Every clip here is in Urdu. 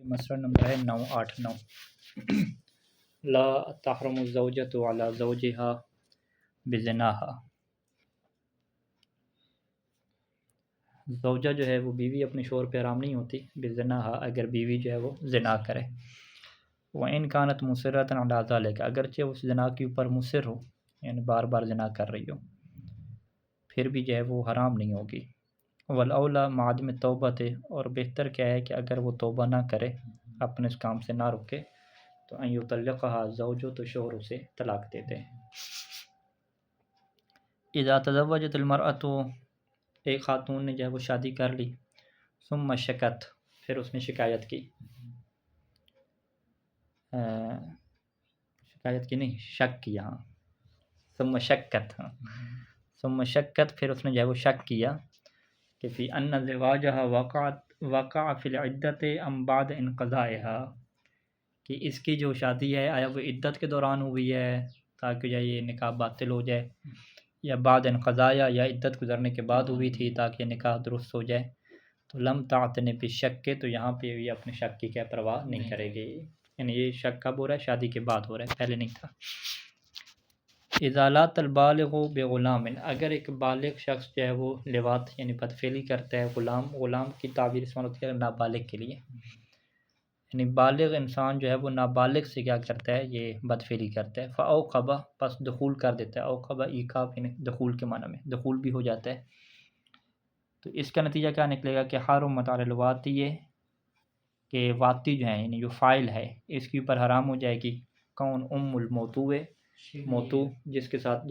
مسئلہ نمبر ہے 989 لا تحرم الزوجۃ علی زوجہا بزناہا۔ زوجہ جو ہے وہ بیوی اپنے شوہر پہ حرام نہیں ہوتی بزناہا، اگر بیوی جو ہے وہ زنا کرے۔ وَإِنْ كَانَتْ مُصِرَّةً عَلَىٰ ذَلِكَ، اگرچہ اس زنا کے اوپر مصر ہو، یعنی بار بار زنا کر رہی ہو، پھر بھی جو ہے وہ حرام نہیں ہوگی۔ وَالْأَوْلَىٰ مع عدم التوبۃ، اور بہتر کیا ہے کہ اگر وہ توبہ نہ کرے، اپنے اس کام سے نہ رکے، تو ان یطلقها الزوج، تو شوہر اسے طلاق دے دے۔ اذا تزوجت المرأة، ایک خاتون نے جو ہے وہ شادی کر لی، ثم شکت، پھر اس نے شکایت کی، شکایت کی نہیں، شک کیا، ثم شکت، ثم شکت، پھر اس نے جو ہے وہ شک کیا کہ فی ان زواجها وقع فی العدت ام بعد انقضائها، کہ اس کی جو شادی ہے آیا وہ عدت کے دوران ہوئی ہے تاکہ جو یہ نکاح باطل ہو جائے، یا بعد انقضایا، یا عدت گزرنے کے بعد ہوئی تھی تاکہ یہ نکاح درست ہو جائے۔ تو لم تعتن بالشک، تو یہاں پہ یہ اپنے شک کی کیا پرواہ نہیں کرے گی، یعنی یہ شک کب ہو رہا ہے؟ شادی کے بعد ہو رہا ہے، پہلے نہیں تھا۔ اذا لات البالغ بغلام، اگر ایک بالغ شخص جو ہے وہ لواط یعنی بدفعلی کرتا ہے غلام کی تعبیر استعمال ہوتی ہے نابالغ کے لیے، یعنی بالغ انسان جو ہے وہ نابالغ سے کیا کرتا ہے؟ یہ بدفعلی کرتا ہے۔ فاوقبہ، پس دخول کر دیتا ہے، اوقبہ ایقاب یعنی دخول کے معنی میں، دخول بھی ہو جاتا ہے۔ تو اس کا نتیجہ کیا نکلے گا کہ حرمت علی الواتی، کہ واتی جو ہے یعنی جو فاعل ہے اس کے اوپر حرام ہو جائے گی۔ کون؟ ام الموتو، موتو جس کے ساتھ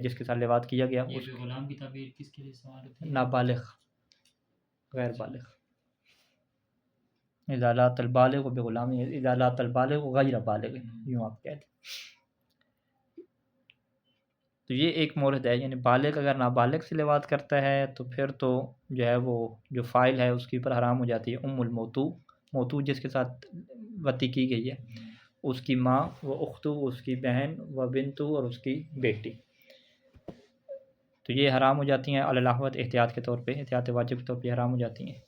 جس کے ساتھ لواط کیا گیا، اس غلام کی تعبیر کس کے لیے استعمال ہوتی ہے؟ نابالغ، غیر بالغ۔ اذا لات البالغ بغلام، اذا لات البالغ غیر بالغ، یوں آپ کہتے ہیں۔ تو یہ ایک مورد ہے، یعنی بالغ اگر نابالغ سے لواط کرتا ہے تو پھر تو جو ہے وہ جو فاعل ہے اس کے اوپر حرام ہو جاتی ہے۔ ام الموتو، موتو جس کے ساتھ وطی کی گئی ہے، اس کی ماں، و اختو اس کی بہن، و بنتو اور اس کی بیٹی، تو یہ حرام ہو جاتی ہیں علی الاحوط، احتیاط کے طور پہ، احتیاط واجب کے طور پہ حرام ہو جاتی ہیں۔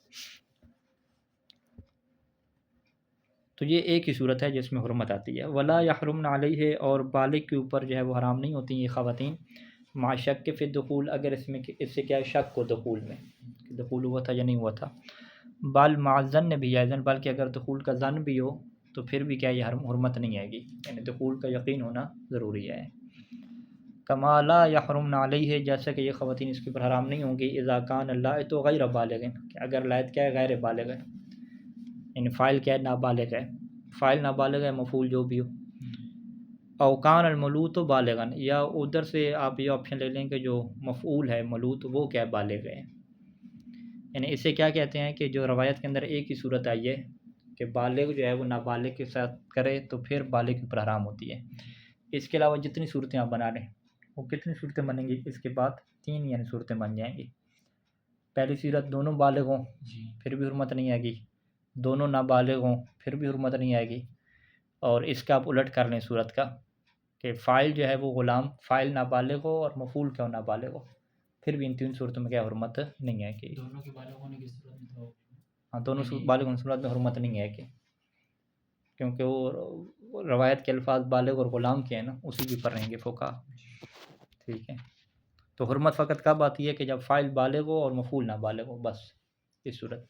تو یہ ایک ہی صورت ہے جس میں حرمت آتی ہے۔ ولا یحرمن علیہ، اور بالغ کے اوپر جو ہے وہ حرام نہیں ہوتی یہ خواتین، مع شک فی الدخول، اگر اس سے کیا شک کو دخول میں، کہ دخول ہوا تھا یا نہیں ہوا تھا۔ بل مع الظن بھی ہے، بلکہ اگر دخول کا ظن بھی ہو تو پھر بھی کیا یہ حرمت نہیں آئے گی، یعنی دخول کا یقین ہونا ضروری ہے۔ کما لا یحرمن علیہ، جیسا کہ یہ خواتین اس کے اوپر حرام نہیں ہوں گی اذا کان اللائط غیر بالغ، کہ اگر لائط کیا ہے؟ غیر بالغ ہے، یعنی فاعل کیا ہے؟ نابالغ ہے، فاعل نابالغ ہے، مفعول جو بھی ہو۔ او کان الملوط بالغا، یا ادھر سے آپ یہ آپشن لے لیں کہ جو مفعول ہے ملوط وہ کیا بالغ ہے، یعنی اسے کیا کہتے ہیں کہ جو روایت کے اندر ایک ہی صورت آئی ہے کہ بالغ جو ہے وہ نابالغ کے ساتھ کرے تو پھر بالغ کے اوپر حرام ہوتی ہے۔ اس کے علاوہ جتنی صورتیں آپ بنا لیں، وہ کتنی صورتیں بنیں گی اس کے بعد؟ 3 یعنی صورتیں بن جائیں گی۔ پہلی صورت دونوں بالغ ہوں پھر بھی حرمت نہیں آئے گی، دونوں نابالغ ہوں پھر بھی حرمت نہیں آئے گی، اور اس کا آپ الٹ کر لیں صورت کا کہ فاعل جو ہے وہ غلام، فاعل نابالغ ہو اور مفعول کیا ہو؟ نابالغ ہو، پھر بھی ان 3 صورتوں میں کیا حرمت نہیں ہے کہ دونوں کے بالغ ہونے کی صورت میں تو ہاں، دونوں بالغ ہونے کی صورت میں حرمت نہیں ہے کہ کیونکہ وہ روایت کے الفاظ بالغ اور غلام کے ہیں نا، اسی کے اوپر رہیں گے فقہا، ٹھیک ہے۔ تو حرمت فقط کب آتی ہے؟ کہ جب فاعل بالغ ہو اور مفعول نہ بالغ ہو، بس اس صورت۔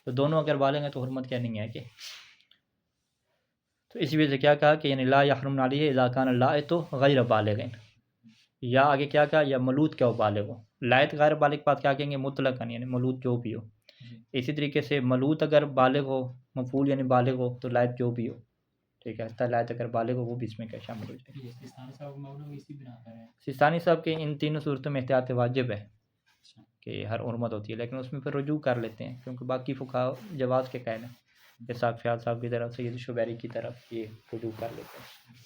تو دونوں اگر بالغ ہیں تو حرمت کیا نہیں ہے کہ، تو اسی وجہ سے کیا کہا کہ یعنی لا یحرمن علیہ اذا کان اللائط غیر بالغ، یا آگے کیا کہا؟ یا ملوط کیا ہو؟ بالغ ہو۔ لائط غیر بالغ بات کیا کہیں گے؟ مطلقاً، یعنی ملوط جو بھی ہو۔ اسی طریقے سے ملوط اگر بالغ ہو، مفعول یعنی بالغ ہو، تو لائط جو بھی ہو، ٹھیک ہے، حتیٰ لائط اگر بالغ ہو وہ بھی اس میں کیا شامل ہو جائے۔ سیستانی صاحب کے ان 3 صورتوں میں احتیاط واجب ہے کہ ہر حرمت ہوتی ہے، لیکن اس میں پھر رجوع کر لیتے ہیں کیونکہ باقی فقہا جواز کے قائل ہیں، اسحاق فیاض صاحب کی طرف، سید شبیری کی طرف یہ رجوع کر لیتے ہیں۔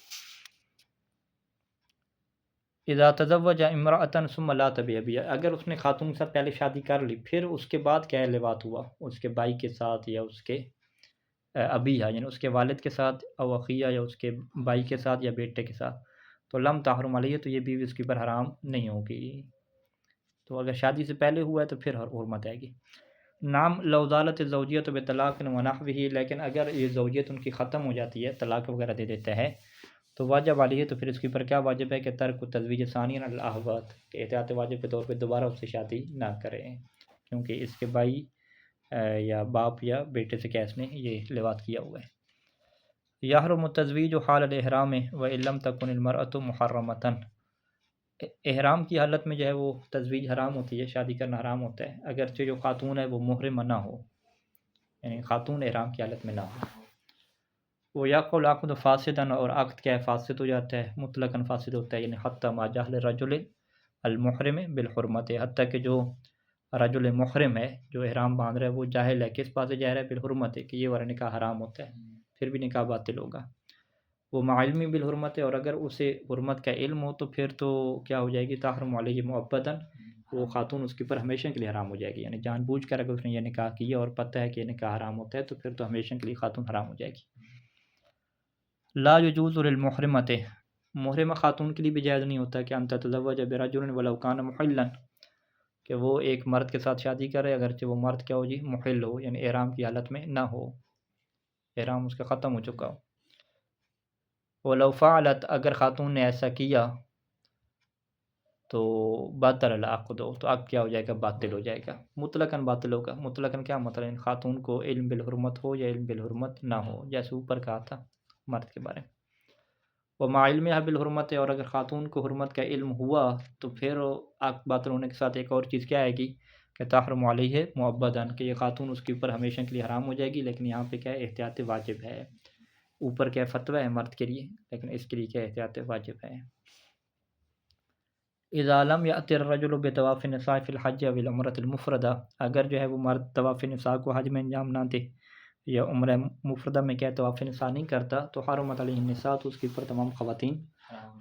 اذا تزوج امرأة ثم لا تبی بها، اگر اس نے خاتون سے پہلے شادی کر لی پھر اس کے بعد کیا لواط ہوا اس کے بھائی کے ساتھ یا اس کے ابی ہے، یعنی اس کے والد کے ساتھ، او اخیہ یا اس کے بھائی کے ساتھ یا بیٹے کے ساتھ، تو لم تحرم علیہ، تو یہ بیوی اس کے اوپر حرام نہیں ہوگی۔ تو اگر شادی سے پہلے ہوا ہے تو پھر حرمت آئے گی۔ نام لوزالت زوجیت بطلاق و نحوہ، لیکن اگر یہ زوجیت ان کی ختم ہو جاتی ہے، طلاق وغیرہ دے دیتا ہے، تو واجب علیہ، تو پھر اس کے اوپر کیا واجب ہے کہ ترک تزویج ثانی الاحوات، کہ احتیاط واجب کے طور پہ دوبارہ اس سے شادی نہ کریں، کیونکہ اس کے بھائی یا باپ یا بیٹے سے کیا اس نے یہ لواط کیا ہوا ہے۔ یحرم التزویج حال الاحرام وان لم تکن المرأة محرمۃ، احرام کی حالت میں جو ہے وہ تزویج حرام ہوتی ہے، شادی کرنا حرام ہوتا ہے، اگرچہ جو خاتون ہے وہ محرمہ نہ ہو، یعنی خاتون احرام کی حالت میں نہ ہو۔ وہ یقع العقد فاسدا، اور عقد کیا ہے فاسد ہو جاتا ہے، مطلقاً فاسد ہوتا ہے، یعنی حتی ما جہل الرجل المحرم بالحرمت، حتیٰ کہ جو رجل محرم ہے، جو احرام باندھ رہا ہے، وہ جاہل ہے، کس بات سے جاہل ہے؟ بالحرمت، کہ یہ والا نکاح حرام ہوتا ہے، پھر بھی نکاح باطل ہوگا۔ وہ معلمی بالحرمت ہے، اور اگر اسے حرمت کا علم ہو تو پھر تو کیا ہو جائے گی؟ تحرم علیہ مؤبداً، وہ خاتون اس کے اوپر ہمیشہ کے لیے حرام ہو جائے گی، یعنی جان بوجھ کر اگر اس نے یہ نکاح کیا اور پتہ ہے کہ یہ نکاح حرام ہوتا ہے تو پھر تو ہمیشہ کے لیے خاتون حرام ہو جائے گی۔ لا یجوز للمحرمۃ، محرمہ خاتون کے لیے بھی جائز نہیں ہوتا کہ ان تتزوج برجل ولو کان محلا، کہ وہ ایک مرد کے ساتھ شادی کرے اگرچہ وہ مرد کیا ہو جی؟ محل ہو، یعنی احرام کی حالت میں نہ ہو، احرام اس کا ختم ہو چکا ہو۔ ولو فعلت، اگر خاتون نے ایسا کیا تو باطل العقد، تو عقد کیا ہو جائے گا؟ باطل ہو جائے گا، مطلقاً باطل ہوگا۔ مطلقاً کیا مطلب؟ خاتون کو علم بالحرمت ہو یا علم بالحرمت نہ ہو، جیسے اوپر کہا تھا مرد کے بارے میں۔ وما علمها بالحرمت، اور اگر خاتون کو حرمت کا علم ہوا تو پھر عقد باطل ہونے کے ساتھ ایک اور چیز کیا آئے گی کہ تحرم علیہ مؤبداً، کہ یہ خاتون اس کے اوپر ہمیشہ کے لیے حرام ہو جائے گی، لیکن یہاں پہ کیا ہے؟ احتیاط واجب ہے۔ اوپر کیا فتویٰ ہے مرد کے لیے، لیکن اس کے لیے کیا احتیاط واجب ہے۔ اذا لم یأتی الرجل بطواف النساء فی الحج او العمرۃ المفردہ، اگر جو ہے وہ مرد طواف نساء کو حج میں انجام نہ دے یا عمرہ مفردہ میں کیا طواف نساء نہیں کرتا، تو حرمت علیہ النساء، تو اس کے اوپر تمام خواتین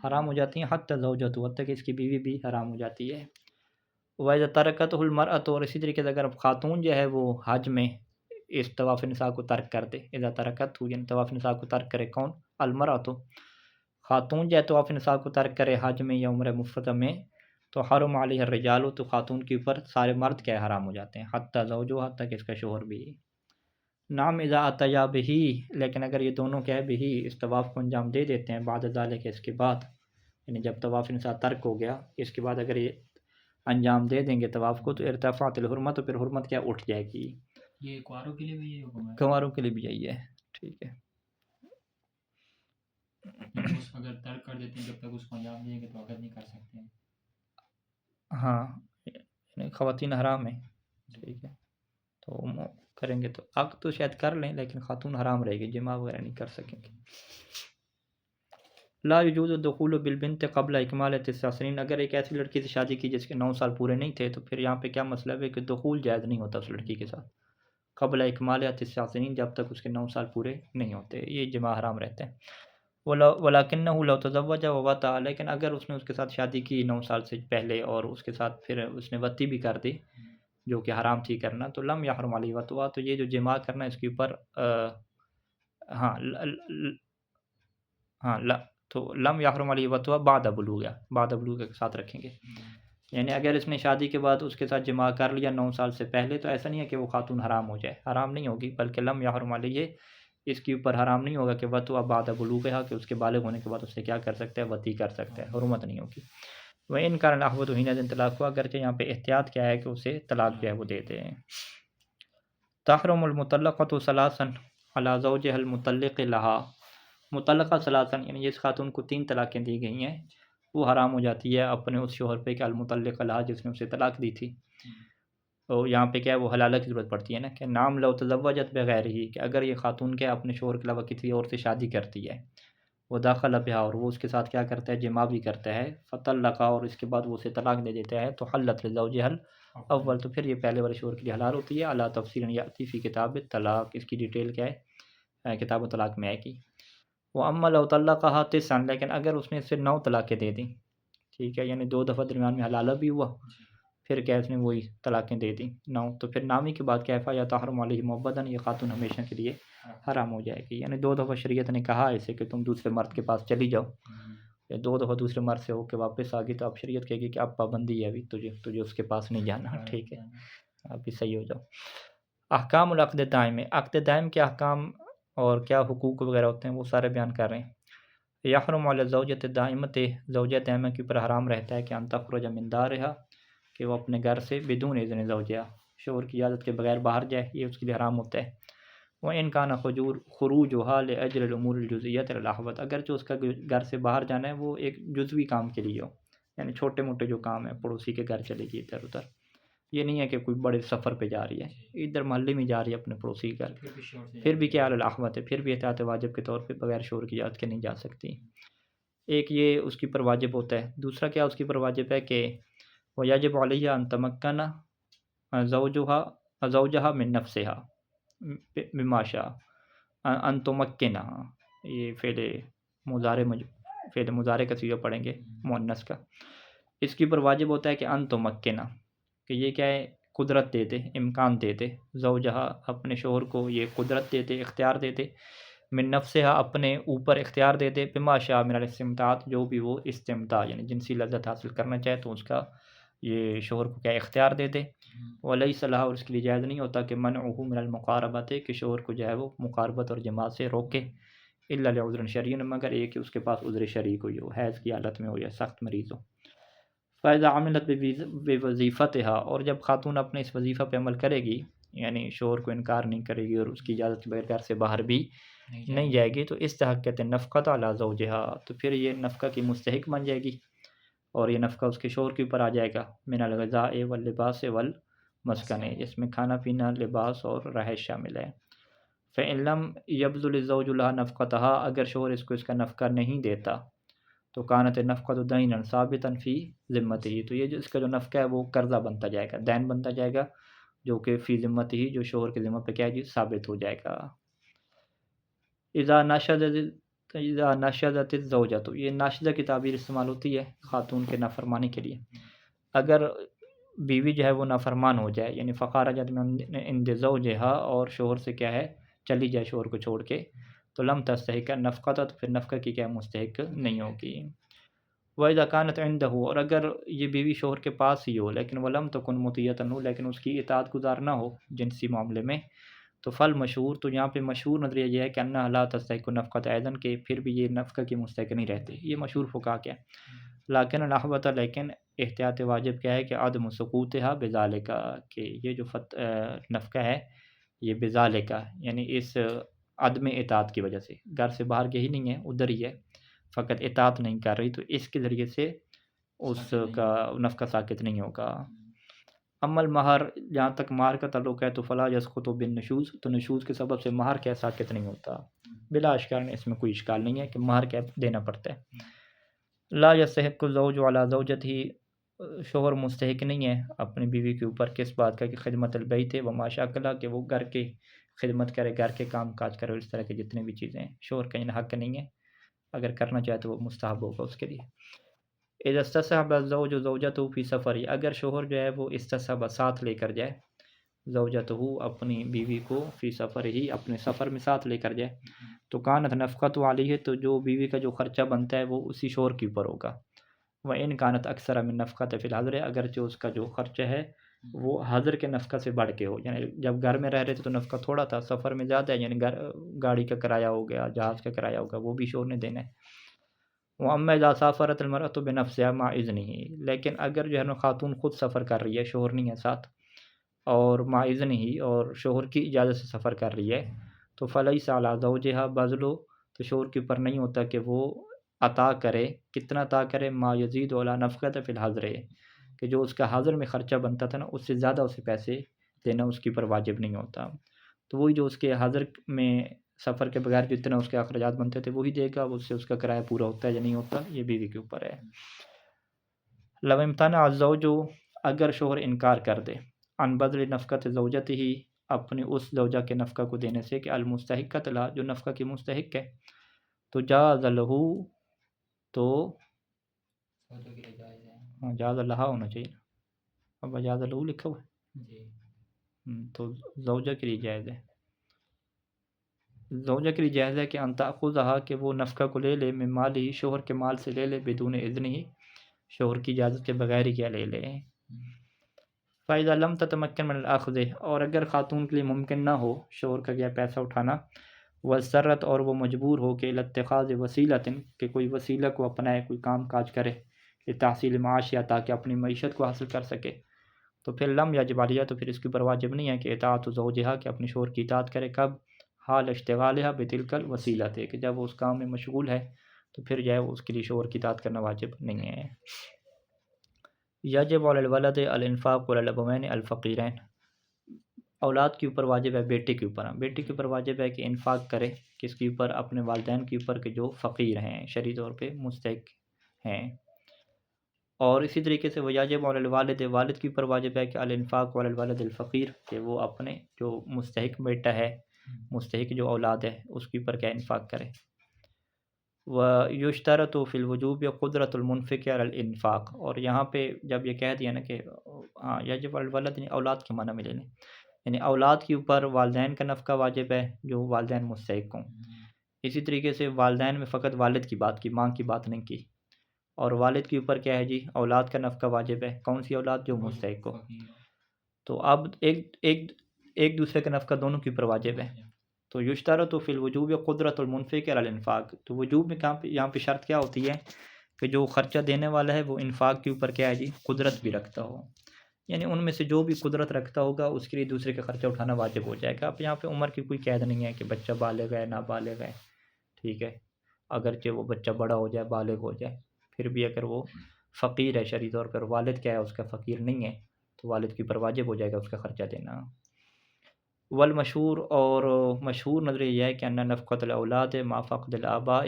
حرام ہو جاتی ہیں، حتی زوجته، حتی کہ اس کی بیوی بھی حرام ہو جاتی ہے۔ وَإِذَا تَرَكَتْهُ الْمَرْأَةُ، اور اسی طریقے سے اگر خاتون جو ہے وہ حج میں اس طواف نساء کو ترک کر دے، اذا ترکتہ، یعنی طواف نساء کو ترک کرے کون؟ المرأة، خاتون جو ہے طواف نساء کو ترک کرے حج میں یا عمرہ مفردہ میں، تو حرم علیہ الرجال، تو خاتون کے اوپر سارے مرد کیا حرام ہو جاتے ہیں، حتی زوجہ، حتی کہ اس کا شوہر بھی۔ نام اذا اتیا بہی، لیکن اگر یہ دونوں کیا ہے بہی، اس طواف کو انجام دے دیتے ہیں، بعد ذالک، اس کے بعد، یعنی جب طواف نساء ترک ہو گیا اس کے بعد اگر یہ انجام دے دیں گے طواف کو، تو ارتفعت الحرمت، تو پھر حرمت کیا اٹھ جائے گی۔ یہ کواروں کے لیے بھی یہ حکم ہے؟ کنواروں کے لیے بھی یہی ہے، ٹھیک ہے۔ یعنی اس اگر ترک کر دیتے ہیں جب تک اس کو انجام دیں گے تو اگر نہیں کر سکتے ہیں۔ ہاں، یعنی خواتین حرام ہیں، ٹھیک ہے، تو کریں گے تو عقد تو شاید کر لیں لیکن خاتون حرام رہے گی، جماع وغیرہ نہیں کر سکیں گے۔ لا یجوز الدخول بالبنت قبل اکمال 9 سنین، اگر ایک ایسی لڑکی سے شادی کی جس کے 9 سال پورے نہیں تھے، تو پھر یہاں پہ کیا مسئلہ ہے کہ دخول جائز نہیں ہوتا اس لڑکی کے ساتھ قبل اکمال 9 سنین، جب تک اس کے 9 سال پورے نہیں ہوتے، یہ جماع حرام رہتے ہیں۔ ولاکنہ لو تزوج ووطأ، لیکن اگر اس نے اس کے ساتھ شادی کی 9 سال سے پہلے اور اس کے ساتھ پھر اس نے وطی بھی کر دی جو کہ حرام تھی کرنا، تو لم یحرم علیہ وطؤ، تو یہ جو جماع کرنا اس کے اوپر تو لم یحرم علیہ وطؤ بعد بلوغ، بعد بلوغ کے ساتھ رکھیں گے، یعنی اگر اس نے شادی کے بعد اس کے ساتھ جماع کر لیا 9 سال سے پہلے، تو ایسا نہیں ہے کہ وہ خاتون حرام ہو جائے، حرام نہیں ہوگی، بلکہ لم یحرم علیہ، اس کے اوپر حرام نہیں ہوگا کہ وطؤ بعد بلوغہا، کہ اس کے بالغ ہونے کے بعد اس سے کیا کر سکتا ہے؟ وطی کر سکتا ہے، حرمت نہیں ہوگی۔ وَإِنْ كَانَ الْأَحْوَطُ حِينَئِذٍ طلاق ہوا، اگرچہ یہاں پہ احتیاط کیا ہے کہ اسے طلاق جو ہے وہ دیتے ہیں۔ تحرم المطلقۃ ثلاثا علی زوجها المطلق لها، مطلقہ ثلاثا، یعنی جس خاتون کو 3 طلاقیں دی گئی ہیں وہ حرام ہو جاتی ہے اپنے اس شوہر پہ کہ المطلق لها، جس نے اسے طلاق دی تھی۔ تو یہاں پہ کیا ہے وہ حلالہ کی ضرورت پڑتی ہے نا، کہ نام لو تزوجت بغیر ہی، کہ اگر یہ خاتون کیا اپنے شوہر کے علاوہ کسی اور سے شادی کرتی ہے، وہ داخل بہا، اور وہ اس کے ساتھ کیا کرتا ہے؟ جماع بھی کرتا ہے، فطلقہ، اور اس کے بعد وہ اسے طلاق دے دیتا ہے، تو حلت لزوجها الاول، تو پھر یہ پہلے والے شوہر کے لیے حلال ہوتی ہے، اعلیٰ تفصیل یاتی فی کتاب الطلاق، اس کی ڈیٹیل کیا ہے؟ کتاب الطلاق میں آئے گی۔ وہ اما لو طلقها 9، لیکن اگر اس نے اس سے 9 طلاقیں دے دیں، ٹھیک ہے، یعنی 2 دفعہ درمیان میں حلالہ بھی ہوا، پھر کیا اس نے وہی طلاقیں دے دیں 9، تو پھر نامی کے بعد کیفا یا تحرم علیہ مؤبداً، یہ خاتون ہمیشہ کے لیے حرام ہو جائے گی، یعنی 2 دفعہ شریعت نے کہا اسے کہ تم دوسرے مرد کے پاس چلی جاؤ، یا 2 دفعہ دوسرے مرد سے ہو کے واپس آ گئی، تو اب شریعت کہے گی کہ اب پابندی ہے، ابھی تجھے اس کے پاس نہیں جانا، ٹھیک ہے، اب بھی صحیح ہو جاؤ۔ احکام العقد دائم، عقد دائم کے احکام اور کیا حقوق وغیرہ ہوتے ہیں وہ سارے بیان کر رہے ہیں۔ یحرم علی الزوجۃ الدائمۃ، زوجہ دائمہ کے اوپر حرام رہتا ہے کہ ان تخرج من دارہا، کہ وہ اپنے گھر سے بدون اذن زوجہا، شوہر کی اجازت کے بغیر باہر جائے، یہ اس کے لیے حرام ہوتا ہے۔ وَإِنْ كَانَ خُرُوجُهَا لِأَجْلِ الْأُمُورِ الْجُزْئِيَّةِ الْأَحْوَطِ، اگرچہ اس کا گھر سے باہر جانا ہے وہ ایک جزوی کام کے لیے ہو، یعنی چھوٹے موٹے جو کام ہیں، پڑوسی کے گھر چلے گی ادھر ادھر، یہ نہیں ہے کہ کوئی بڑے سفر پہ جا رہی ہے، ادھر محلے میں جا رہی ہے اپنے پڑوسی کے گھر، پھر بھی شور سے پھر جانا بھی کیا چاہیے۔ الاحوط ہے، پھر بھی احتیاط واجب کے طور پہ بغیر شور کی اجازت کے نہیں جا سکتی۔ ایک یہ اس کے اوپر واجب ہوتا ہے، دوسرا کیا اس کے اوپر واجب ہے کہ وَيَجِبُ عَلَيْهَا أَن تَمَكَّنَ زَوْجَهَا مِن نَفْسِهَا بِمَا شَاءَ ان تمکنہ، یہ فعل مضارع کا صیغہ پڑھیں گے مؤنث کا، اس کے اوپر واجب ہوتا ہے کہ ان تمکنہ، کہ یہ کیا ہے، قدرت دے دے، امکان دے دے، زوجہا اپنے شوہر کو یہ قدرت دے دے، اختیار دے دے، من نفسہا اپنے اوپر اختیار دے دے، بما شاء من الاستمتاع، جو بھی وہ استمتاع یعنی جنسی لذت حاصل کرنا چاہے تو اس کا یہ شوہر کو کیا اختیار دے دے۔ ولیس لہا، اور اس کے لیے جائز نہیں ہوتا کہ منعہ من المقاربت، کہ شوہر کو جو ہے وہ مقاربت اور جماع سے روکے، الا لعذر شرعی، مگر یہ کہ اس کے پاس عذر شرعی کوئی ہو، حیض کی حالت میں ہو یا سخت مریض ہو۔ فاذا عملت بوظیفتھا، اور جب خاتون اپنے اس وظیفہ پہ عمل کرے گی، یعنی شوہر کو انکار نہیں کرے گی اور اس کی اجازت کے بغیر گھر سے باہر بھی نہیں جائے گی، تو استحقت النفقۃ علی زوجہا، تو پھر یہ نفقہ کی مستحق بن جائے گی، اور یہ نفقہ اس کے شوہر کے اوپر آ جائے گا، من الغذاء واللباس والمسکن، جس میں کھانا پینا، لباس اور رہائش شامل ہے۔ فإن لم يبذل الزوج لها نفقتها، اگر شوہر اس کو اس کا نفقہ نہیں دیتا تو کانت النفقۃ دینا ثابتا فی ذمتہ، تو یہ جو اس کا جو نفقہ ہے وہ قرضہ بنتا جائے گا، دین بنتا جائے گا، جو کہ فی ذمتہ، جو شوہر کے ذمہ پہ کیا ہے جی ثابت ہو جائے گا۔ اذا نشزت الزوجہ، تو یہ ناشزہ کی تعبیر استعمال ہوتی ہے خاتون کے نافرمانی کے لیے، اگر بیوی جو ہے وہ نافرمان ہو جائے، یعنی فخارجت من عند زوجہا، اور شوہر سے کیا ہے چلی جائے شوہر کو چھوڑ کے، تو لم تستحق النفقۃ، تو پھر نفقہ کی کیا مستحق نہیں ہوگی۔ وَإِذَا كَانَتْ عِنْدَهُ، اور اگر یہ بیوی شوہر کے پاس ہی ہو لیکن وَلَمْ تَكُنْ مُطِيعَةً لَهُ، لیکن اس کی اطاعت گزار نہ ہو جنسی معاملے میں، تو فل مشہور، تو یہاں پہ مشہور نظریہ یہ ہے کہ انہا لا تستحق النفقۃ ایضاً، کہ پھر بھی یہ نفقہ کی مستحق نہیں رہتے، یہ مشہور فقہا کیا ہے، لیکن الاحوط، لیکن احتیاط واجب کیا ہے کہ عدم سقوطها بذالک، کہ یہ جو نفقہ ہے یہ بذالک، یعنی اس عدم اطاعت کی وجہ سے، گھر سے باہر گئی نہیں ہے، ادھر ہی ہے، فقط اطاعت نہیں کر رہی، تو اس کے ذریعے سے اس کا نفقہ ساقط نہیں ہوگا۔ اما المہر، جہاں تک مہر کا تعلق ہے تو فلا یسقط بالنشوز، تو نشوز کے سبب سے مہر کیا ساقط نہیں ہوتا، بلا اشکال، اس میں کوئی اشکال نہیں ہے کہ مہر کیا دینا پڑتا ہے۔ لا یستحق الزوج علی زوجته، شوہر مستحق نہیں ہے اپنی بیوی کے اوپر کس بات کا، کہ خدمت البیت وما شاکلہ، کہ وہ گھر کے خدمت کرے، گھر کے کام کاج کرے، اس طرح کے جتنے بھی چیزیں ہیں، شوہر کا ان حق نہیں ہے، اگر کرنا چاہے تو وہ مستحب ہوگا اس کے لیے۔ اذا استصحب الزوج زوجته فی سفر، اگر شوہر جو ہے وہ استصحب ساتھ لے کر جائے، زوجته اپنی بیوی کو، فی سفر ہی اپنے سفر میں ساتھ لے کر جائے، تو کانت نفقۃ علیہ، تو جو بیوی کا جو خرچہ بنتا ہے وہ اسی شوہر کے اوپر ہوگا۔ وإن کانت اکثر من نفقۃ فی الحضر، اگرچہ اس کا جو خرچہ ہے وہ حضر کے نفقہ سے بڑھ کے ہو، یعنی جب گھر میں رہ رہے تھے تو نفقہ تھوڑا تھا، سفر میں زیادہ ہے، یعنی گاڑی کا کرایہ ہو گیا، جہاز کا کرایہ ہوگا، وہ بھی شوہر نے دینا ہے۔ وَأَمَّا إِذَا سَافَرَتِ الْمَرْأَةُ بِنَفْسِهَا مَعَ إِذْنِهِ، لیکن اگر جو ہے نا خاتون خود سفر کر رہی ہے، شوہر نہیں ہے ساتھ، اور مع اذنہ، اور شوہر کی اجازت سے سفر کر رہی ہے، تو فلیس علی زوجہا بذل، تو شوہر کے اوپر نہیں ہوتا کہ وہ عطا کرے، کتنا عطا کرے، ما یزید علی نفقۃ فی الحضر، کہ جو اس کا حضر میں خرچہ بنتا تھا نا اس سے زیادہ اسے پیسے دینا اس کے اوپر واجب نہیں ہوتا، تو وہی جو اس کے حضر میں سفر کے بغیر جتنا اس کے اخراجات بنتے تھے وہی دے گا، اس سے اس کا کرایہ پورا ہوتا ہے یا نہیں ہوتا، یہ بیوی کے اوپر ہے۔ لو امتنع الزوج، اگر شوہر انکار کر دے، عن بذل نفقۃ زوجتہ، اپنی اس زوجہ کے نفقہ کو دینے سے، کہ المستحقۃ لہا، جو نفقہ کی مستحق ہے، تو جاز لہ، تو فوتوں کے لیے جائز ہے۔ جاز لہا ہونا چاہیے، اب جاز لہ لکھا ہوا جی، ہے، تو زوجہ کے لیے جائز ہے، زوجہ کے لیے جائز ہے کہ ان تاخذھا، کہ وہ نفقہ کو لے لے، من مال ہی، شوہر کے مال سے لے لے، بدون اذن ہی، شوہر کی اجازت کے بغیر ہی کیا لے لے۔ فائدہ لم تتمکن من الاخذ، اور اگر خاتون کے لیے ممکن نہ ہو شوہر کا کیا پیسہ اٹھانا، وسرت، اور وہ مجبور ہو کہ الاتخاذ وسیلۃ، کہ کوئی وسیلہ کو اپنائے، کوئی کام کاج کرے، لتحصیل معاش، یا تاکہ اپنی معیشت کو حاصل کر سکے، تو پھر لم یجب علیہ، تو پھر اس کے اوپر واجب نہیں ہے کہ اطاعت زوجہا، کہ اپنے شوہر کی اطاعت کرے، کب؟ حال اشتغالہا بتلک الوسیلۃ، کہ جب وہ اس کام میں مشغول ہے تو پھر جو ہے اس کے لیے شوہر کی اطاعت کرنا واجب نہیں ہے۔ یجب علی الولد الانفاق علی الابوین الفقیرین، اولاد کے اوپر واجب ہے، بیٹے کے اوپر، بیٹے کے اوپر واجب ہے کہ انفاق کرے، کس کے اوپر؟ اپنے والدین کے اوپر، کہ جو فقیر ہیں، شرعی طور پہ مستحق ہیں۔ اور اسی طریقے سے ویجب علی الوالد، والد کے اوپر واجب ہے کہ الانفاق علی الولد الفقیر، کہ وہ اپنے جو مستحق بیٹا ہے، مستحق جو اولاد ہے، اس کے اوپر کیا انفاق کرے۔ ویشترط فی الوجوب قدرت المنفق علی الانفاق، اور یہاں پہ جب یہ کہہ دیا نا کہ ہاں یجب علی الولد، یعنی اولاد کے معنی میں لے لیں، یعنی اولاد کے اوپر والدین کا نفقہ واجب ہے جو والدین مستحق ہوں۔ اسی طریقے سے والدین میں فقط والد کی بات کی، ماں کی بات نہیں کی، اور والد کے اوپر کیا ہے جی؟ اولاد کا نفقہ واجب ہے، کون سی اولاد؟ جو مستحق ہو۔ تو اب ایک دوسرے کا نفقہ دونوں کے اوپر واجب ہے، تو یشترط فی الوجوب قدرت المنفق علی الانفاق، تو وجوب میں یہاں پہ شرط کیا ہوتی ہے کہ جو خرچہ دینے والا ہے وہ انفاق کے اوپر کیا ہے جی؟ قدرت بھی رکھتا ہو، یعنی ان میں سے جو بھی قدرت رکھتا ہوگا اس کے لیے دوسرے کا خرچہ اٹھانا واجب ہو جائے گا۔ اب یہاں پہ عمر کی کوئی قید نہیں ہے کہ بچہ بالغ ہے نابالغ ہے، ٹھیک ہے، اگرچہ وہ بچہ بڑا ہو جائے، بالغ ہو جائے، پھر بھی اگر وہ فقیر ہے شرعی طور پر، والد کیا ہے اس کا فقیر نہیں ہے، تو والد کے اوپر واجب ہو جائے گا اس کا خرچہ دینا۔ والمشہور، اور مشہور نظریہ یہ ہے کہ ان نفقۃ الاولاد ما فقد الآباء،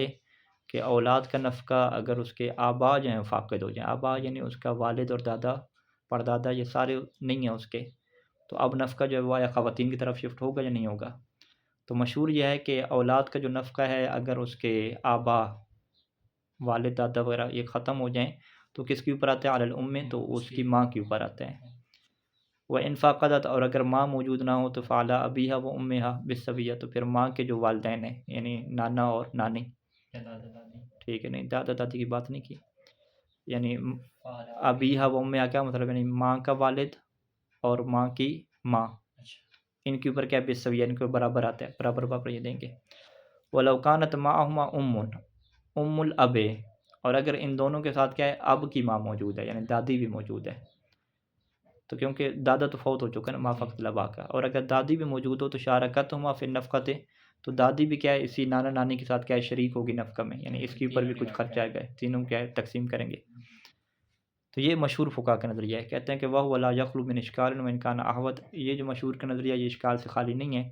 کہ اولاد کا نفقہ اگر اس کے آبا جو ہیں فاقد ہو جائیں، آبا یعنی اس کا والد اور دادا پردادا یہ سارے نہیں ہیں اس کے، تو اب نفقہ جو ہے وہ یا خواتین کی طرف شفٹ ہوگا یا نہیں ہوگا۔ تو مشہور یہ ہے کہ اولاد کا جو نفقہ ہے اگر اس کے آبا والد دادا وغیرہ یہ ختم ہو جائیں تو کس کے اوپر آتا ہے؟ علی الام، تو اس کی ماں کے اوپر آتا ہے۔ وہ انفاقت، اور اگر ماں موجود نہ ہو تو فعلی ابیہا و امہا بالسویہ، تو پھر ماں کے جو والدین ہیں یعنی نانا اور نانی، ٹھیک ہے، نہیں دادا دادی کی بات نہیں کی، یعنی ابیہا و امہا کیا مطلب؟ یعنی ماں کا والد اور ماں کی ماں، ان کے اوپر کیا؟ بالسویہ، ان کے برابر آتا ہے، برابر یہ دیں گے۔ ولو کانت معہما ام الاب، اور اگر ان دونوں کے ساتھ کیا ہے؟ اب کی ماں موجود ہے، یعنی دادی بھی موجود ہے، تو کیونکہ دادا تو فوت ہو چکا ہے نا، ما فقد الاباء کا، اور اگر دادی بھی موجود ہو تو شارکتہما فی النفقۃ، تو دادی بھی کیا ہے؟ اسی نانا نانی کے ساتھ کیا ہے؟ شریک ہوگی نفقہ میں، یعنی اس کے اوپر بھی کچھ خرچ آئے گا، تینوں کیا ہے؟ تقسیم کریں گے۔ تو یہ مشہور فقہا کا نظریہ ہے، کہتے ہیں کہ وہ لا یخلو من اشکال وان کان احوط، یہ جو مشہور کا نظریہ یہ اشکال سے خالی نہیں ہے،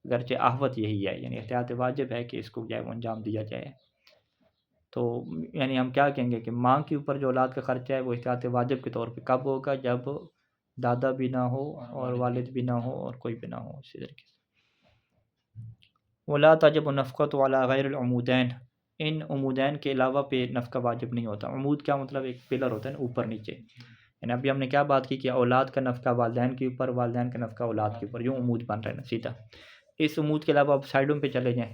اگرچہ احوط یہی ہے، یعنی احتیاط واجب ہے کہ اس کو کیا ہے؟ انجام دیا جائے۔ تو یعنی ہم کیا کہیں گے کہ ماں کے اوپر جو اولاد کا خرچہ ہے وہ احتیاط واجب کے طور پہ کب ہوگا؟ جب دادا بھی نہ ہو اور والد بھی نہ ہو اور کوئی بھی نہ ہو، اسی طریقے سے۔ ولا تجب النفقۃ علی غیر العمودین، ان عمودین کے علاوہ پہ نفقہ واجب نہیں ہوتا۔ عمود کیا مطلب؟ ایک پلر ہوتا ہے نا اوپر نیچے، یعنی ابھی ہم نے کیا بات کی کہ اولاد کا نفقہ والدین کے اوپر، والدین کا نفقہ اولاد کے اوپر، جو عمود بن رہا ہے نا سیدھا، اس عمود کے علاوہ اب سائڈوں پہ چلے جائیں،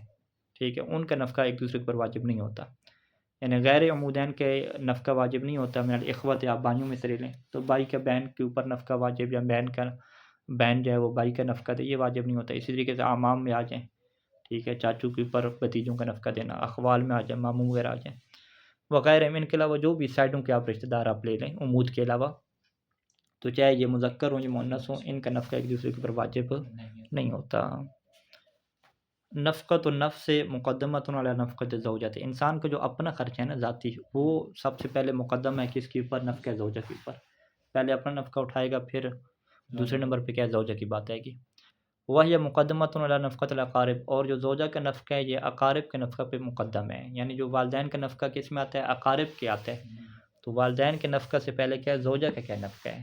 ٹھیک ہے، ان کا نفقہ ایک دوسرے کے اوپر واجب نہیں ہوتا، یعنی غیر عمودین کے نفقہ واجب نہیں ہوتا۔ من الاخوت، آپ بھائیوں میں سے لے لیں تو بھائی کا بہن کے اوپر نفقہ واجب، یا بہن جو ہے وہ بھائی کا نفقہ دے، یہ واجب نہیں ہوتا۔ اسی طریقے سے اعمام میں آ جائیں، ٹھیک ہے، چاچو کے اوپر بھتیجوں کا نفقہ دینا، اخوال میں آ جائیں، ماموں وغیرہ آ جائیں، وغیرہ ان کے علاوہ جو بھی سائڈوں کے آپ رشتہ دار آپ لے لیں عمود کے علاوہ، تو چاہے یہ مذکر ہوں یا مؤنث ہوں، ان کا نفقہ ایک دوسرے کے اوپر واجب نہیں ہوتا۔ نفقۃ النفس مقدمۃ علی نفقۃ الزوجۃ، انسان کا جو اپنا خرچ ہے نا ذاتی، وہ سب سے پہلے مقدم ہے کس کے اوپر؟ نفقہ زوجہ کے اوپر، پہلے اپنا نفقہ اٹھائے گا، پھر دوسرے نمبر پہ کیا؟ زوجہ کی بات آئے گی۔ وہی مقدمۃ علی نفقۃ الاقارب، اور جو زوجہ کا نفقہ ہے یہ اقارب کے نفقہ پہ مقدم ہے، یعنی جو والدین کا نفقہ کس میں آتا ہے؟ اقارب کے آتا ہے، تو والدین کے نفقہ سے پہلے کیا ہے؟ زوجہ کا کیا نفقہ ہے،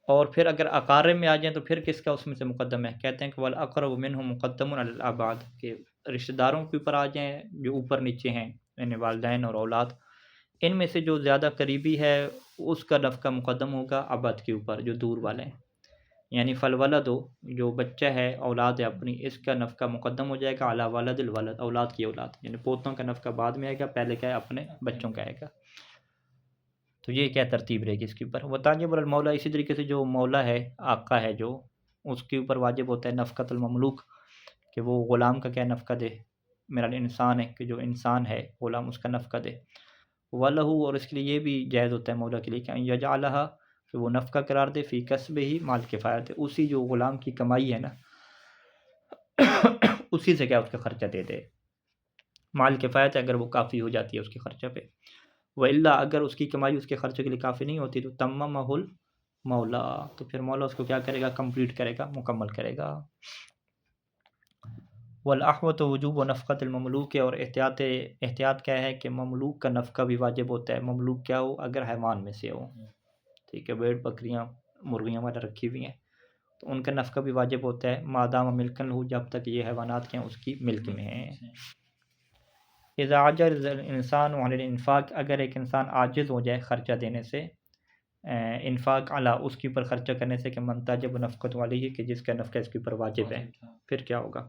اور پھر اگر اقارب میں آ جائیں تو پھر کس کا اس میں سے مقدم ہے؟ کہتے ہیں کہ والاقرب منہم مقدم علی الابعد، کہ رشتہ داروں کے اوپر آ جائیں جو اوپر نیچے ہیں، یعنی والدین اور اولاد، ان میں سے جو زیادہ قریبی ہے اس کا نفقہ مقدم ہوگا ابعد کے اوپر، جو دور والے ہیں، یعنی فالولد، جو بچہ ہے اولاد ہے اپنی، اس کا نفقہ مقدم ہو جائے گا علی ولد الولد، اولاد کی اولاد، یعنی پوتوں کا نفقہ بعد میں آئے گا، پہلے کیا ہے؟ اپنے بچوں کا آئے گا۔ تو یہ کیا ترتیب رہے گی اس کے اوپر؟ وتاجب المولا، اسی طریقے سے جو مولا ہے، آقا ہے جو، اس کے اوپر واجب ہوتا ہے نفقۃ المملوک، کہ وہ غلام کا کیا نفقہ دے، میرا انسان ہے کہ جو انسان ہے غلام اس کا نفقہ دے، وَلَهُ، اور اس کے لیے یہ بھی جائز ہوتا ہے مولا کے لیے کہ ان یجعلها، کہ وہ نفقہ قرار دے فی کسبہ ہی مال کفایت، اسی جو غلام کی کمائی ہے نا اسی سے کیا اس کا خرچہ دے دے، مال کفایت اگر وہ کافی ہو جاتی ہے اس کے خرچہ پہ، وَإِلَّا، اگر اس کی کمائی اس کے خرچے کے لیے کافی نہیں ہوتی تو تممہ المولا، تو پھر مولا اس کو کیا کرے گا، کمپلیٹ کرے گا، مکمل کرے گا۔ والاحوط وجوب و نفقت المملوک، اور احتیاط کیا ہے کہ مملوک کا نفقہ بھی واجب ہوتا ہے، مملوک کیا ہو، اگر حیوان میں سے ہو، ٹھیک ہے، بھیڑ بکریاں مرغیاں وغیرہ رکھی ہوئی ہیں تو ان کا نفقہ بھی واجب ہوتا ہے، مادام ملکن ہو، جب تک یہ حیوانات کے ہیں اس کی ملک میں ہیں۔ اذا عجز الانسان عن الانفاق، اگر ایک انسان عاجز ہو جائے خرچہ دینے سے، انفاق علی، اس کے اوپر خرچہ کرنے سے، کہ من تاجب نفقت والی ہے، کہ جس کا نفقہ اس کے اوپر واجب ہے، پھر کیا ہوگا؟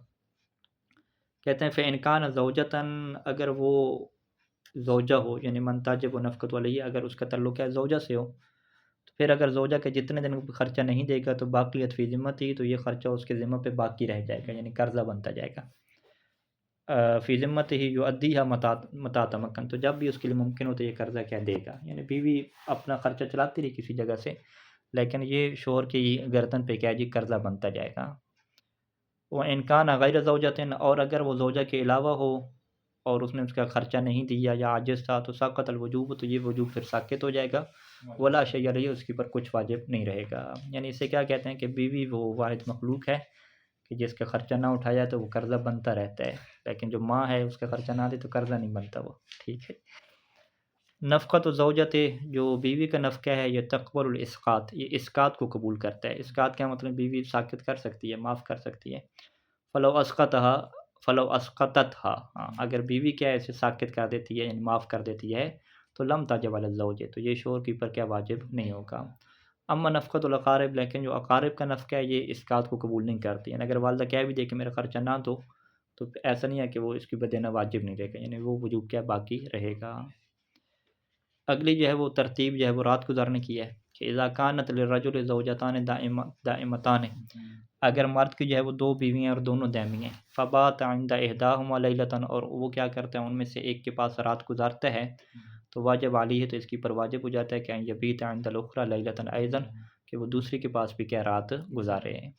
کہتے ہیں فَإِنْ كَانَ زَوْجَةً، اگر وہ زوجہ ہو، یعنی من تاجب نفقت والی ہے، اگر اس کا تعلق ہے زوجہ سے ہو، تو پھر اگر زوجہ کے جتنے دن خرچہ نہیں دے گا تو باقیت فی ذمت ہی، تو یہ خرچہ اس کے ذمہ پہ باقی رہ جائے گا، یعنی قرضہ بنتا جائے گا، فی ذمت ہی جو ادیہ متا تمکن، تو جب بھی اس کے لیے ممکن ہو تو یہ قرضہ کیا دے گا، یعنی بیوی اپنا خرچہ چلاتی رہی کسی جگہ سے، لیکن یہ شوہر کی گردن پہ کیا جی قرضہ بنتا جائے گا۔ وَإِنْ كَانَ غَيْرَ زَوْجَةٍ، اور اگر وہ زوجہ کے علاوہ ہو اور اس نے اس کا خرچہ نہیں دیا یا عاجز تھا تو سقط الوجوب، تو یہ وجوب پھر ساقط ہو جائے گا، ولا شیء علیہ، اس کے اوپر کچھ واجب نہیں رہے گا۔ یعنی اسے کیا کہتے ہیں کہ بیوی وہ واحد مخلوق ہے کہ جس کا خرچہ نہ اٹھایا تو وہ قرضہ بنتا رہتا ہے، لیکن جو ماں ہے اس کا خرچہ نہ دے تو قرضہ نہیں بنتا وہ، ٹھیک ہے۔ نفقۃ زوجت، جو بیوی کا نفقہ ہے، یہ تقبل الاسقاط، یہ اسقاط کو قبول کرتا ہے۔ اسقاط کیا مطلب؟ بیوی ساقط کر سکتی ہے، معاف کر سکتی ہے۔ فلو اسقطتها، اگر بیوی کیا ہے اسے ساقط کر دیتی ہے، یعنی معاف کر دیتی ہے، تو لم تجب علی الزوج، تو یہ شوہر کے اوپر کیا واجب نہیں ہوگا۔ اما نفقۃ الاقارب، لیکن جو اقارب کا نفقہ ہے یہ اسقاط کو قبول نہیں کرتی، یعنی اگر والدہ کہہ بھی دے کہ میرا خرچہ نہ دو تو ایسا نہیں ہے کہ وہ اس کے اوپر دینا واجب نہیں رہے گا، یعنی وہ وجوب کیا باقی رہے گا۔ اگلی جو ہے وہ ترتیب جو ہے وہ رات گزارنے کی ہے کہ اذا کانت للرجل زوجتان دائمتان، اگر مرد کی جو ہے وہ دو بیویاں اور دونوں دائمی ہیں، فبات عند احداہما لیلۃ، اور وہ کیا کرتے ہیں ان میں سے ایک کے پاس رات گزارتا ہے، تو واجب علی ہے، تو اس کے اوپر واجب ہو جاتا ہے کہ یبیت عند الاخری لیلۃ ایضا، کہ وہ دوسری کے پاس بھی کیا رات گزارے ہیں۔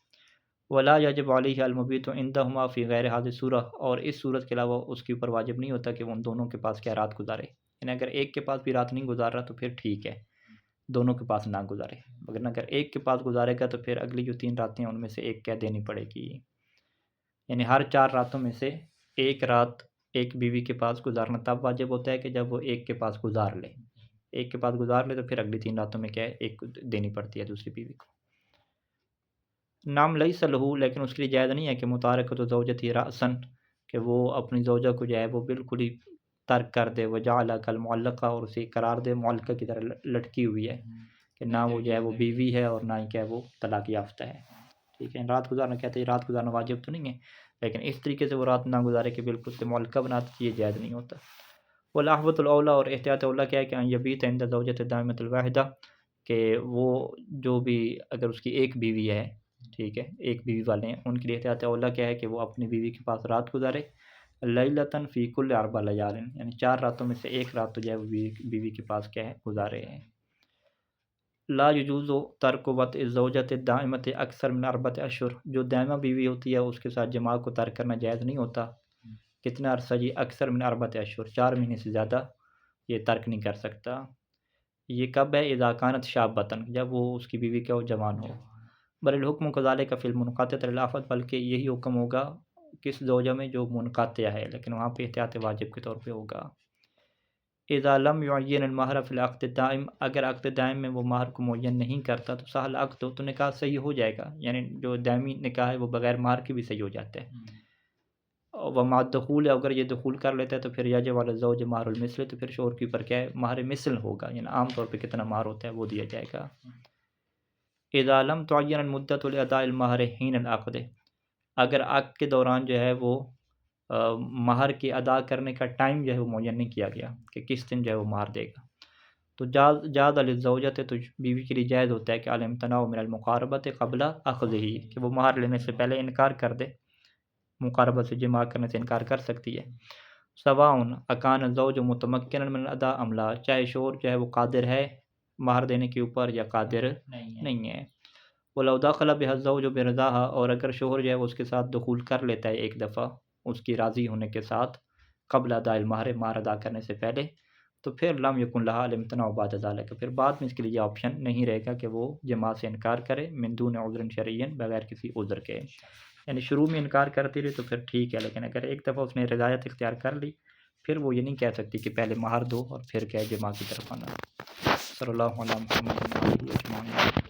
ولا یجب علیہ المبیت عندہما فی غیر هذه الصورۃ، اور اس صورت کے علاوہ اس کے اوپر واجب نہیں ہوتا کہ وہ ان دونوں کے پاس کیا رات گزارے، یعنی اگر ایک کے پاس بھی رات نہیں گزار رہا تو پھر ٹھیک ہے، دونوں کے پاس نہ گزارے، مگر اگر ایک کے پاس گزارے گا تو پھر اگلی جو 3 راتیں ہیں ان میں سے ایک کیا دینی پڑے گی، یعنی ہر 4 راتوں میں سے ایک رات ایک بیوی کے پاس گزارنا تب واجب ہوتا ہے کہ جب وہ ایک کے پاس گزار لے، ایک کے پاس گزار لے تو پھر اگلی 3 راتوں میں کیا ہے ایک دینی پڑتی ہے دوسری بیوی کو۔ نام لیس لہو، لیکن اس کے لیے جائز نہیں ہے کہ متارکۃ زوجتی رأسن، کہ وہ اپنی زوجہ کو جو ہے وہ بالکل ہی ترک کر دے، وجعل کالمعلقہ، اور اسے قرار دے معلقہ کی طرح لٹکی ہوئی ہے، کہ نہ وہ جو ہے وہ بیوی ہے اور نہ ہی کیا ہے وہ طلاق یافتہ ہے، ٹھیک ہے۔ رات گزارنا کہتے ہیں رات گزارنا واجب تو نہیں ہے، لیکن اس طریقے سے وہ رات نہ گزارے کہ بالکل سے معلقہ بناتی، یہ جائز نہیں ہوتا۔ والاحوط الاولیٰ، اور احتیاط اولیٰ کیا ہے کہ ان یبیت عند زوجۃ دائمۃ الواحدہ، کہ وہ جو بھی اگر اس کی ایک بیوی ہے، ٹھیک ہے، ایک بیوی والے ہیں، ان کے لیے احتیاط اولیٰ کیا ہے کہ وہ اپنی بیوی کے پاس رات گزارے، لیلۃ فی کل 4 لیال، یعنی 4 راتوں میں سے ایک رات تو جو ہے وہ بیوی کے پاس کیا ہے گزارے ہیں۔ لا یجوز ترک وطء الزوجۃ الدائمۃ اکثر من 4 اشہر، جو دائمہ بیوی ہوتی ہے اس کے ساتھ جماع کو ترک کرنا جائز نہیں ہوتا، کتنا عرصہ جی؟ اکثر من 4 اشہر، 4 مہینے سے زیادہ یہ ترک نہیں کر سکتا۔ یہ کب ہے؟ اذا کانت شابۃ، جب وہ اس کی بیوی کا جوان ہو۔ بل الحکم کذالک فی المنقطع الافت، بلکہ یہی حکم ہوگا کس زوجہ میں جو منقطع ہے، لیکن وہاں پہ احتیاط واجب کے طور پہ ہوگا۔ اذا لم يعین المہر فی العقد الدائم، اگر عقد دائم میں وہ مہر کو معین نہیں کرتا تو سہل عقد، تو نکاح صحیح ہو جائے گا، یعنی جو دائمی نکاح ہے وہ بغیر مہر کے بھی صحیح ہو جاتا ہے۔ ومع الدخول، اگر یہ دخول کر لیتا ہے تو پھر یجب علی الزوج مہر المثل، تو پھر شوہر کے اوپر کیا ہے مہر مثل ہوگا، یعنی عام طور پہ کتنا مہر ہوتا ہے وہ دیا جائے گا۔ اذا لم تعین المدت لاداء المہر حین العقد، اگر عقد کے دوران جو ہے وہ مہر کی ادا کرنے کا ٹائم جو ہے وہ معین نہیں کیا گیا کہ کس دن جو ہے وہ مہر دے گا۔ تو جاز للزوجۃ تو بیوی کے لیے جائز ہوتا ہے کہ الامتناع من المقاربۃ قبل اخذہ کہ وہ مہر لینے سے پہلے انکار کر دے، مقاربت سے جمع کرنے سے انکار کر سکتی ہے۔ سواء اکان الزوج متمکنا من الادا ام لا، چاہے شوہر جو ہے وہ قادر ہے مہر دینے کے اوپر یا قادر نہیں ہے۔ ولو دخل بها الزوج برضاها، اور اگر شوہر جو ہے وہ اس کے ساتھ دخول کر لیتا ہے ایک دفعہ اس کی راضی ہونے کے ساتھ، قبل ادا المہر، مہر ادا کرنے سے پہلے، تو پھر لم یکن لها الامتناع بعد ذلك، پھر بعد میں اس کے لیے یہ آپشن نہیں رہے گا کہ وہ جماع سے انکار کرے من دون عذر شرعی، بغیر کسی عذر کے، یعنی شروع میں انکار کرتی رہی تو پھر ٹھیک ہے، لیکن اگر ایک دفعہ اس نے رضایت اختیار کر لی پھر وہ یہ نہیں کہہ سکتی کہ پہلے مہر دو اور پھر کیا جماع کی طرف آنا۔ صلی اللہ علیہ وسلم۔